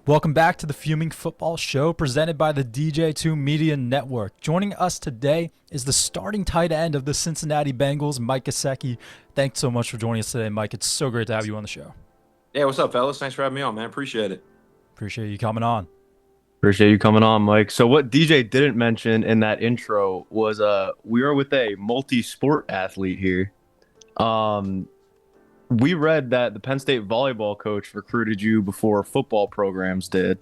Welcome back to the Fuming Football Show presented by the DJ2 Media Network. Joining us today is the starting tight end of the Cincinnati Bengals, Mike Gesicki. Thanks so much for joining us today, Mike. It's so great to have you on the show. Yeah, what's up, fellas? Thanks for having me on, man. Appreciate it. Appreciate you coming on. Appreciate you coming on, Mike. So what DJ didn't mention in that intro was we are with a multi-sport athlete here. Um we read that the Penn State volleyball coach recruited you before football programs did.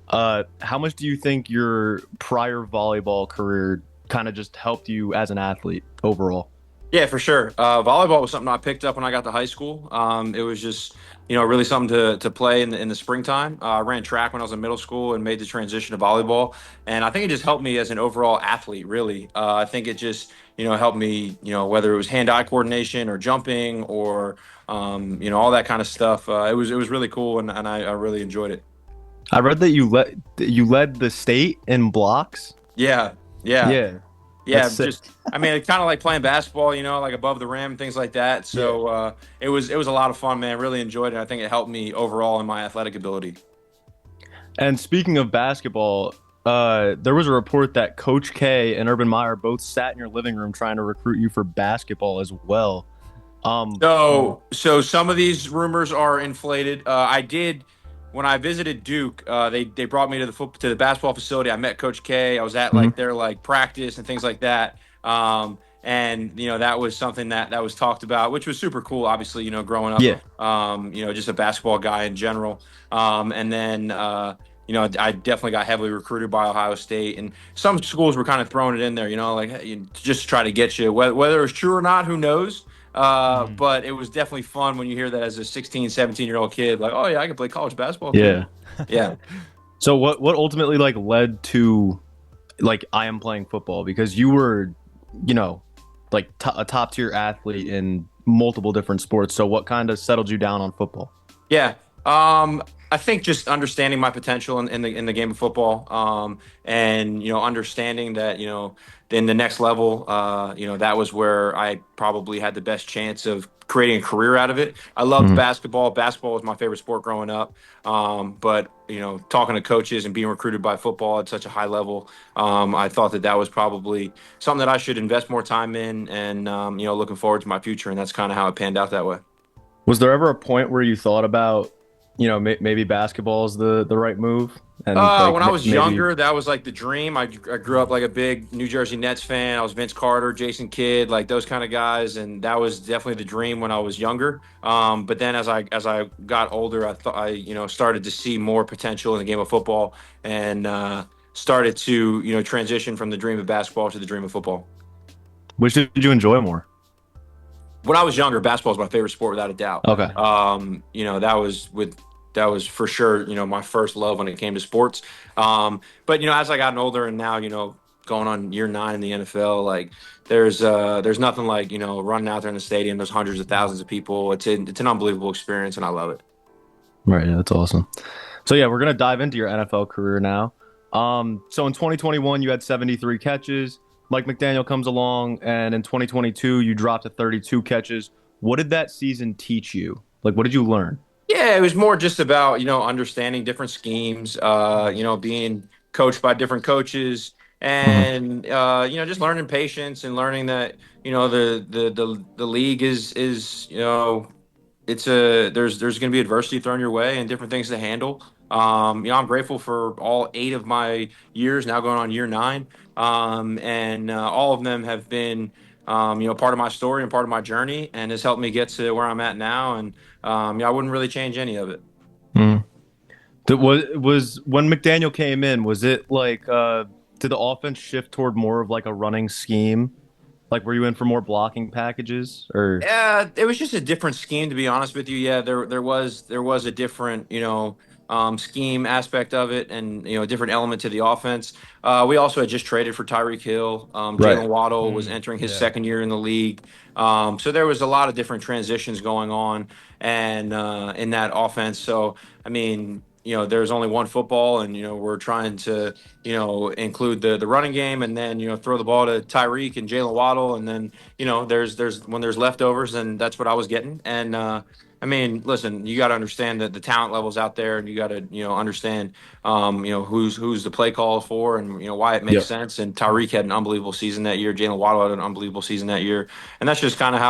How much do you think your prior volleyball career kind of just helped you as an athlete overall? Yeah, for sure. Volleyball was something I picked up when I got to high school. It was just, really something to play in the springtime. I ran track when I was in middle school and made the transition to volleyball. And I think it just helped me as an overall athlete, really. I think it just, helped me, whether it was hand-eye coordination or jumping or, all that kind of stuff. It was really cool, and I really enjoyed it. I read that you led the state in blocks. Yeah, yeah. Yeah, Yeah, that's sick. just I mean, it's kind of like playing basketball, like above the rim, things like that. Yeah. So it was a lot of fun, man. Really enjoyed it. I think it helped me overall in my athletic ability. And speaking of basketball, there was a report that Coach K and Urban Meyer both sat in your living room trying to recruit you for basketball as well. Um, So some of these rumors are inflated. I did when I visited Duke. They brought me to the basketball facility. I met Coach K. I was at mhm. like their like practice and things like that. And that was something that was talked about, which was super cool. Obviously, growing up, Yeah, just a basketball guy in general. And then I definitely got heavily recruited by Ohio State, and some schools were kind of throwing it in there, like hey, just to try to get you. Whether it's true or not, who knows? Mhm. But it was definitely fun when you hear that as a 16, 17-year-old kid, like, oh yeah, I can play college basketball too. yeah. Yeah. So what ultimately like led to like I am playing football because you were, you know, like a top tier athlete in multiple different sports. So what kind of settled you down on football? Yeah. I think just understanding my potential in the game of football, and understanding that in the next level, that was where I probably had the best chance of creating a career out of it. I loved Mhm. basketball. Basketball was my favorite sport growing up. But talking to coaches and being recruited by football at such a high level, I thought that was probably something that I should invest more time in, and looking forward to my future. And that's kind of how it panned out that way. Was there ever a point where you thought about, maybe basketball is the right move and like When I was maybe younger, that was like the dream. I grew up like a big New Jersey Nets fan. I was Vince Carter, Jason Kidd, like those kind of guys, and that was definitely the dream when I was younger. But then as I got older, I thought I started to see more potential in the game of football, and started to transition from the dream of basketball to the dream of football. which did you enjoy more? When I was younger, basketball was my favorite sport without a doubt. Okay. That was for sure, my first love when it came to sports. But as I gotten older and now, going on year 9 in the NFL, like there's nothing like, running out there in the stadium. There's hundreds of thousands of people. It's an unbelievable experience, and I love it. Right, yeah, that's awesome. So yeah, we're gonna dive into your NFL career now. So in 2021, you had 73 catches. Mike McDaniel comes along, and in 2022, you dropped to 32 catches. What did that season teach you? Like, what did you learn? Yeah, it was more just about, understanding different schemes, being coached by different coaches, Hmm. and just learning patience and learning that, the league is, it's a there's going to be adversity thrown your way and different things to handle. I'm grateful for all 8 of my years now going on year 9. And all of them have been part of my story and part of my journey, and has helped me get to where I'm at now. And I wouldn't really change any of it. Hmm. Was when McDaniel came in, was it like did the offense shift toward more of like a running scheme? Like, were you in for more blocking packages or? Yeah, it was just a different scheme, to be honest with you. Yeah, there was a different scheme aspect of it, and a different element to the offense. We also had just traded for Tyreek Hill. Right. Jalen Waddle was Mm, entering his yeah. second year in the league, so there was a lot of different transitions going on, and in that offense. So I mean, there's only one football, and we're trying to include the running game, and then throw the ball to Tyreek and Jalen Waddle, and then there's when there's leftovers, and that's what I was getting. And I mean, listen, you got to understand that the talent levels out there, and you got to, understand, who's the play call for, and why it makes Yep. sense. And Tyreek had an unbelievable season that year. Jalen Waddle had an unbelievable season that year, and that's just kind of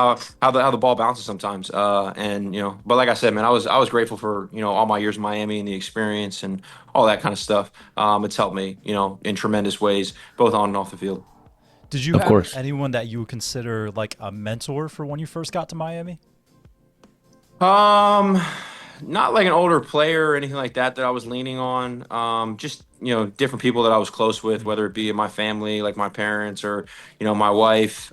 how the ball bounces sometimes. And but like I said, man, I was grateful for all my years in Miami and the experience and all that kind of stuff. It's helped me, in tremendous ways, both on and off the field. Did you Of have course. anyone that you would consider like a mentor for when you first got to Miami? Um, Not like an older player or anything like that that I was leaning on. Just different people that I was close with, Mm. whether it be in my family, like my parents, or my wife.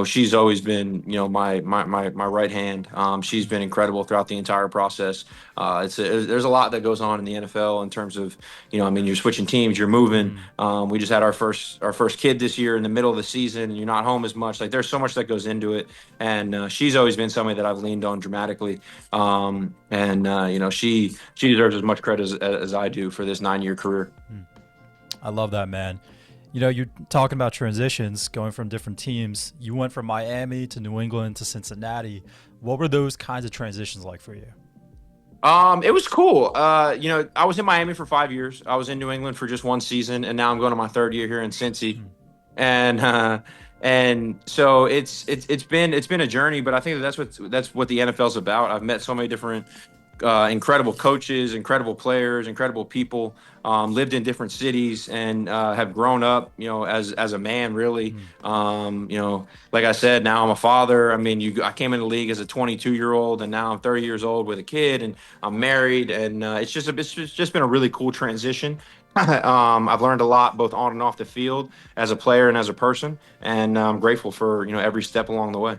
She's always been my right hand. She's been incredible throughout the entire process. There's a lot that goes on in the NFL in terms of I mean, you're switching teams, you're moving. Mm. We just had our first kid this year in the middle of the season, and you're not home as much. Like there's so much that goes into it, and she's always been somebody that I've leaned on dramatically. And she deserves as much credit as I do for this 9-year career. I love that, man. You're talking about transitions, going from different teams. You went from Miami to New England to Cincinnati. What were those kinds of transitions like for you? It was cool. I was in Miami for 5 years. I was in New England for just one season, and now I'm going to my third year here in Cincy. Mm. And so it's been a journey, but I think that's what the NFL's about. I've met so many different incredible coaches, incredible players, incredible people. Lived in different cities and have grown up, as a man, really. Mm. Like I said, now I'm a father. I mean, I came in the league as a 22-year-old, and now I'm 30 years old with a kid, and I'm married, and it's just been a really cool transition. I've learned a lot both on and off the field as a player and as a person, and I'm grateful for every step along the way.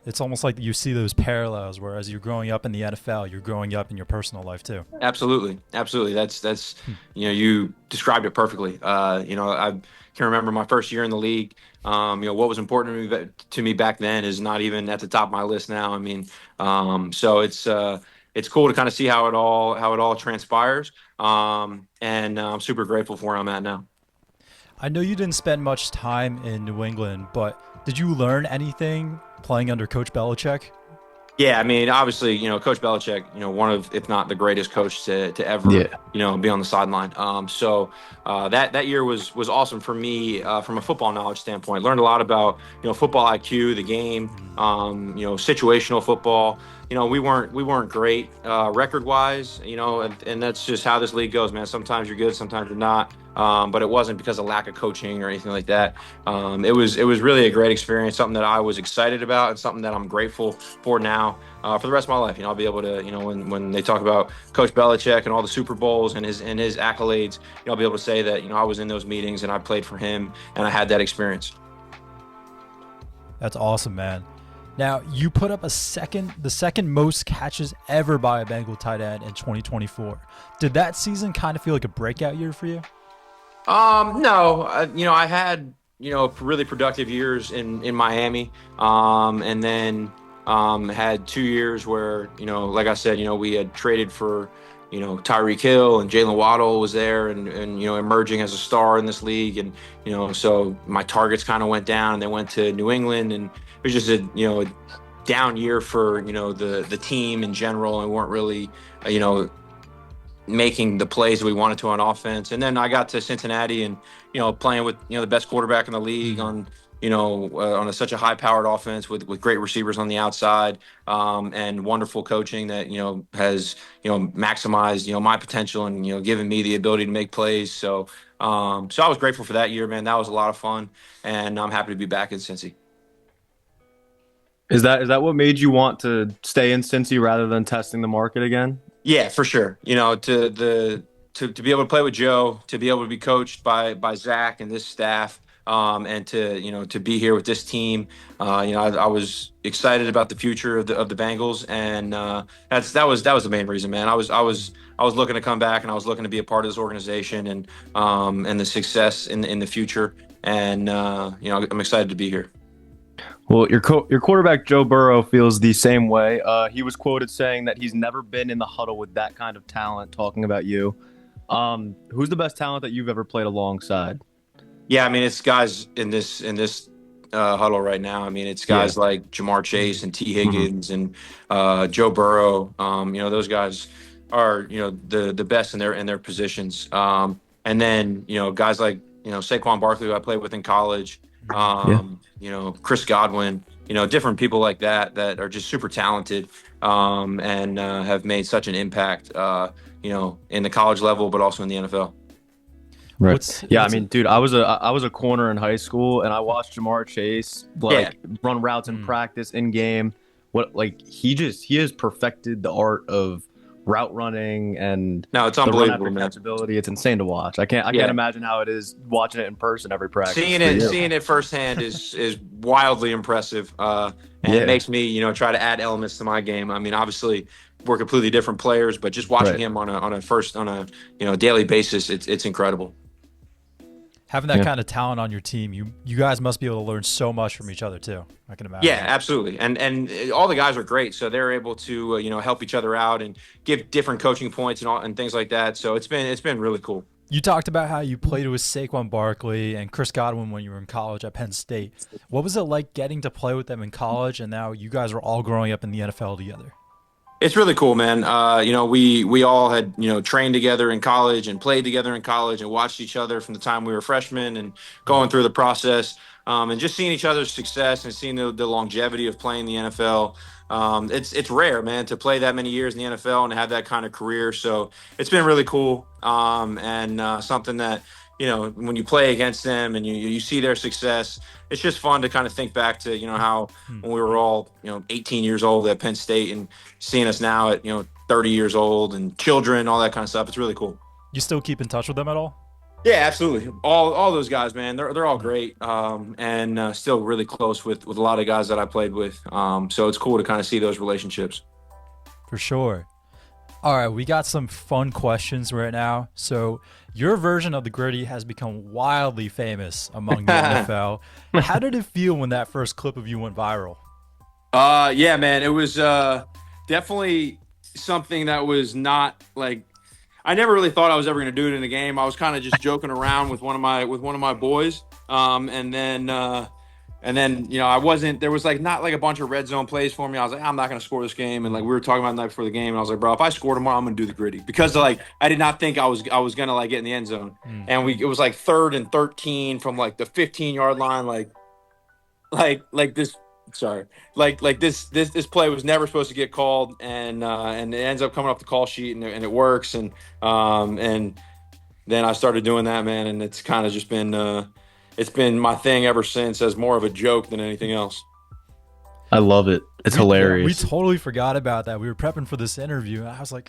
It's almost like you see those parallels, whereas you're growing up in the NFL, you're growing up in your personal life too. Absolutely, absolutely. That's Hmm. you described it perfectly. I can remember my first year in the league. What was important to me back then is not even at the top of my list now. I mean, so it's cool to kind of see how it all transpires. And I'm super grateful for where I'm at now. I know you didn't spend much time in New England, but did you learn anything playing under Coach Belichick? Yeah, I mean, obviously, Coach Belichick, one of, if not the greatest coach to ever, Yeah. be on the sideline. So that year was awesome for me from a football knowledge standpoint. Learned a lot about football IQ, the game, Mm. situational football. We weren't great record wise, and that's just how this league goes, man. Sometimes you're good, sometimes you're not. But it wasn't because of lack of coaching or anything like that. It was really a great experience, something that I was excited about, and something that I'm grateful for now for the rest of my life. I'll be able to, when they talk about Coach Belichick and all the Super Bowls and his accolades, I'll be able to say that I was in those meetings and I played for him and I had that experience. That's awesome, man. Now, you put up the second most catches ever by a Bengal tight end in 2024. Did that season kind of feel like a breakout year for you? No, I had really productive years in Miami, and then had 2 years where like I said, we had traded for Tyreek Hill, and Jalen Waddle was there, and emerging as a star in this league, and so my targets kind of went down, and they went to New England, and it was just a down year for the team in general, and weren't really making the plays we wanted to on offense. And then I got to Cincinnati and, playing with, the best quarterback in the league Mm. on such a high powered offense with great receivers on the outside, and wonderful coaching that, has, maximized, my potential and, given me the ability to make plays. So I was grateful for that year, man. That was a lot of fun. And I'm happy to be back in Cincy. Is that what made you want to stay in Cincy rather than testing the market again? Yeah, for sure. To be able to play with Joe, to be able to be coached by Zach and this staff, and to be here with this team. I was excited about the future of the Bengals, and that was the main reason, man. I was looking to come back, and I was looking to be a part of this organization and the success in the future. And I'm excited to be here. Well, your quarterback Joe Burrow feels the same way. He was quoted saying that he's never been in the huddle with that kind of talent. Talking about you, who's the best talent that you've ever played alongside? Yeah, I mean, it's guys in this huddle right now. I mean, it's guys like Jamar Chase and T. Higgins and Joe Burrow. Those guys are the best in their positions. And then guys like Saquon Barkley, who I played with in college. Chris Godwin. Different people like that are just super talented and have made such an impact. In the college level, but also in the NFL. Right. I mean, dude, I was a corner in high school, and I watched Jamar Chase run routes in practice, in game. He has perfected the art of route running and it's unbelievable, the catchability. It's insane to watch. I can't imagine how it is watching it in person every practice. Seeing it firsthand is wildly impressive, and it makes me try to add elements to my game. I mean, obviously we're completely different players, but just watching him on a daily basis, it's incredible. Having that kind of talent on your team, you guys must be able to learn so much from each other too. I can imagine. Yeah, absolutely. And all the guys are great, so they're able to help each other out and give different coaching points and things like that. So it's been really cool. You talked about how you played with Saquon Barkley and Chris Godwin when you were in college at Penn State. What was it like getting to play with them in college, and now you guys are all growing up in the NFL together? It's really cool, man. We all had trained together in college and played together in college and watched each other from the time we were freshmen and going through the process, and just seeing each other's success and seeing the longevity of playing the NFL. It's rare, man, to play that many years in the NFL and have that kind of career. So it's been really cool, and something that when you play against them and you see their success, it's just fun to kind of think back to how when we were all 18 years old at Penn State and seeing us now at 30 years old and children, all that kind of stuff. It's really cool. You still keep in touch with them at all? Yeah, absolutely. All those guys, man, they're all great, and still really close with a lot of guys that I played with. So it's cool to kind of see those relationships. For sure. All right, we got some fun questions right now. So your version of the gritty has become wildly famous among the NFL. How did it feel when that first clip of you went viral? Yeah, man, it was definitely something that was not like, I never really thought I was ever going to do it in a game. I was kind of just joking around with one of my boys, and then I wasn't. There was not a bunch of red zone plays for me. I was like, I'm not going to score this game, and we were talking about the night before the game, and I was like, bro, if I score tomorrow, I'm going to do the gritty, because I did not think I was going to get in the end zone, and it was 3rd and 13 from the 15-yard line, this. Sorry, this play was never supposed to get called, and it ends up coming off the call sheet, and it works, and then I started doing that, man, and it's kind of just been it's been my thing ever since, as more of a joke than anything else. I love it. It's hilarious. We totally forgot about that. We were prepping for this interview, and I was like,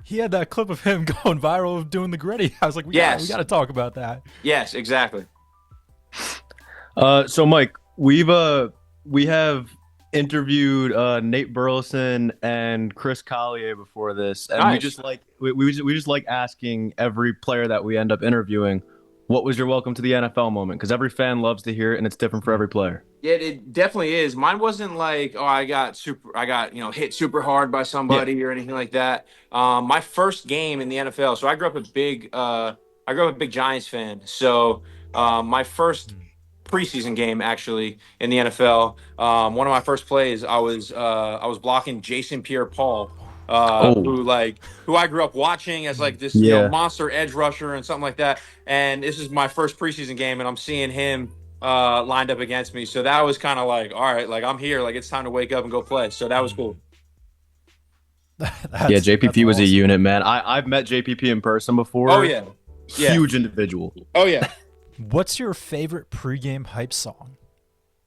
he had that clip of him going viral of doing the gritty. I was like, we got to talk about that. Yes, exactly. So Mike, we have interviewed Nate Burleson and Chris Collier before this, and nice. we just like asking every player that we end up interviewing, what was your welcome to the NFL moment? Because every fan loves to hear it, and it's different for every player. Yeah, it definitely is. Mine wasn't I got hit super hard by somebody or anything like that. My first game in the NFL. So I grew up a big Giants fan. So my first preseason game actually in the NFL. One of my first plays, I was blocking Jason Pierre-Paul, who I grew up watching as this monster edge rusher and something like that. And this is my first preseason game, and I'm seeing him lined up against me. So that was kind of all right, I'm here, it's time to wake up and go play. So that was cool. JPP was awesome. A unit, man. I've met JPP in person before. Oh yeah. Huge individual. Oh yeah. What's your favorite pregame hype song?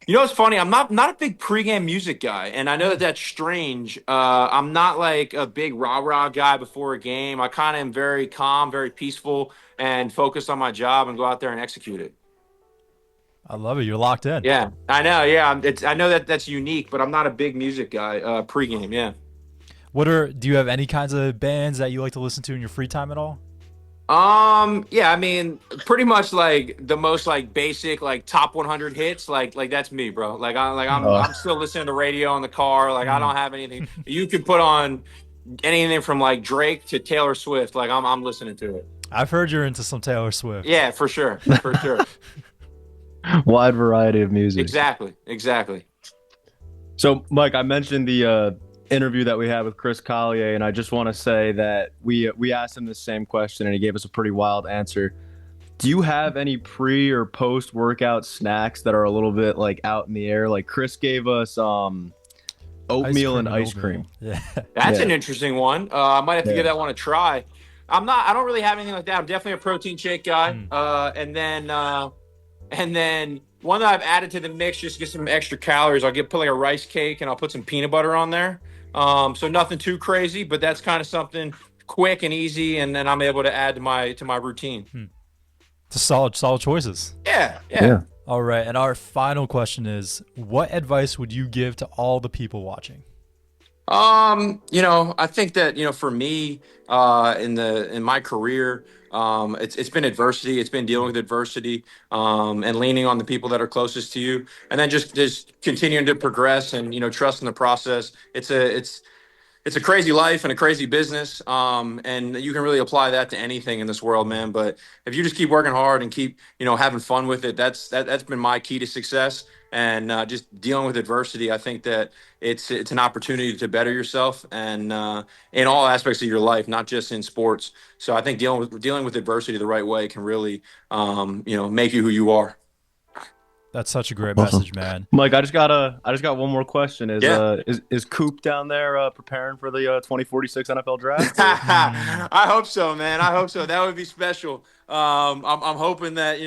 It's funny. I'm not a big pregame music guy, and I know that's strange. I'm not a big rah-rah guy before a game. I kind of am very calm, very peaceful, and focused on my job and go out there and execute it. I love it. You're locked in. Yeah, I know. Yeah, I know that's unique, but I'm not a big music guy pregame. Yeah. Do you have any kinds of bands that you like to listen to in your free time at all? Yeah, I mean, pretty much the most basic top 100 hits, that's me, bro. I'm still listening to radio in the car. I don't have anything. You can put on anything from Drake to Taylor Swift. I'm listening to it. I've heard you're into some Taylor Swift. Yeah, for sure, for sure. Wide variety of music. Exactly. So, Mike, I mentioned the interview that we had with Chris Collier, and I just want to say that we asked him the same question, and he gave us a pretty wild answer. Do you have any pre or post workout snacks that are a little bit like out in the air? Like Chris gave us oatmeal and ice cream. Yeah. That's Yeah. an interesting one. I might have to Yeah. give that one a try. I don't really have anything like that. I'm definitely a protein shake guy. And then one that I've added to the mix just to get some extra calories. Put like a rice cake and I'll put some peanut butter on there. So nothing too crazy, but that's kind of something quick and easy, and then I'm able to add to my routine. It's a solid choices. Yeah. All right, and our final question is, what advice would you give to all the people watching? I think that, for me, in my career, it's been adversity. It's been dealing with adversity, and leaning on the people that are closest to you, and then just continuing to progress and, trusting the process. It's a crazy life and a crazy business. And you can really apply that to anything in this world, man. But if you just keep working hard and keep, having fun with it, that's been my key to success. And just dealing with adversity, I think that it's an opportunity to better yourself, and in all aspects of your life, not just in sports. So I think dealing with adversity the right way can really, make you who you are. That's such a great Awesome. message, man. Mike, I just got one more question. Yeah. Is Coop down there preparing for the 2046 NFL draft? I hope so, man. I hope so. That would be special. I'm hoping that,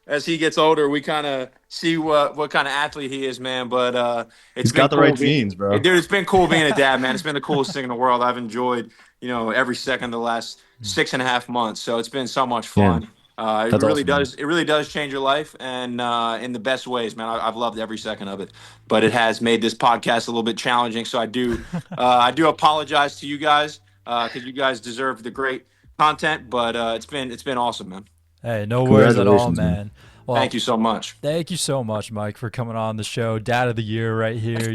as he gets older, we kind of see what kind of athlete he is, man. But He's got the right genes, bro. Dude, it's been cool being a dad, man. It's been the coolest thing in the world. I've enjoyed, every second of the last 6.5 months. So it's been so much fun. It That's really awesome, man. does. It really does change your life, and in the best ways, man. I've loved every second of it, but it has made this podcast a little bit challenging. So I do apologize to you guys, because you guys deserve the great content. But it's been awesome, man. Hey, no worries at all, Congratulations, man. man. Well, Thank you so much. Thank you so much, Mike, for coming on the show. Dad of the year right here.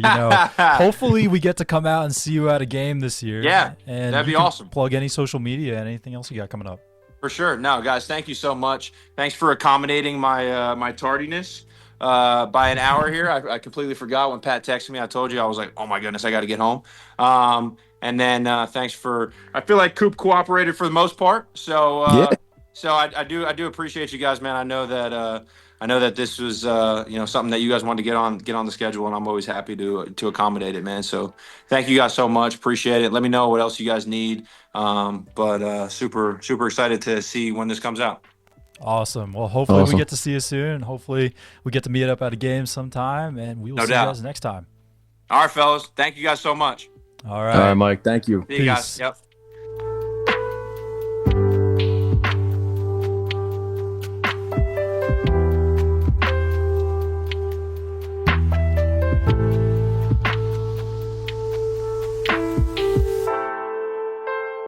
Hopefully we get to come out and see you at a game this year. Yeah, and that'd you be can awesome. Plug any social media and anything else you got coming up. For sure. No, guys, thank you so much. Thanks for accommodating my tardiness by an hour here. I completely forgot when Pat texted me. I told you, I was like, oh my goodness, I got to get home. And then thanks for. I feel like Coop cooperated for the most part. So Yeah. so I do appreciate you guys, man. I know that this was something that you guys wanted to get on the schedule, and I'm always happy to accommodate it, man. So thank you guys so much. Appreciate it. Let me know what else you guys need. But super excited to see when this comes out. Awesome. Well, hopefully we Awesome. get to see you soon. Hopefully we get to meet up at a game sometime, and we will No see doubt. you guys next time. All right, fellas. Thank you guys so much. All All right. right, Mike. Thank you. See you guys. Peace. Yep.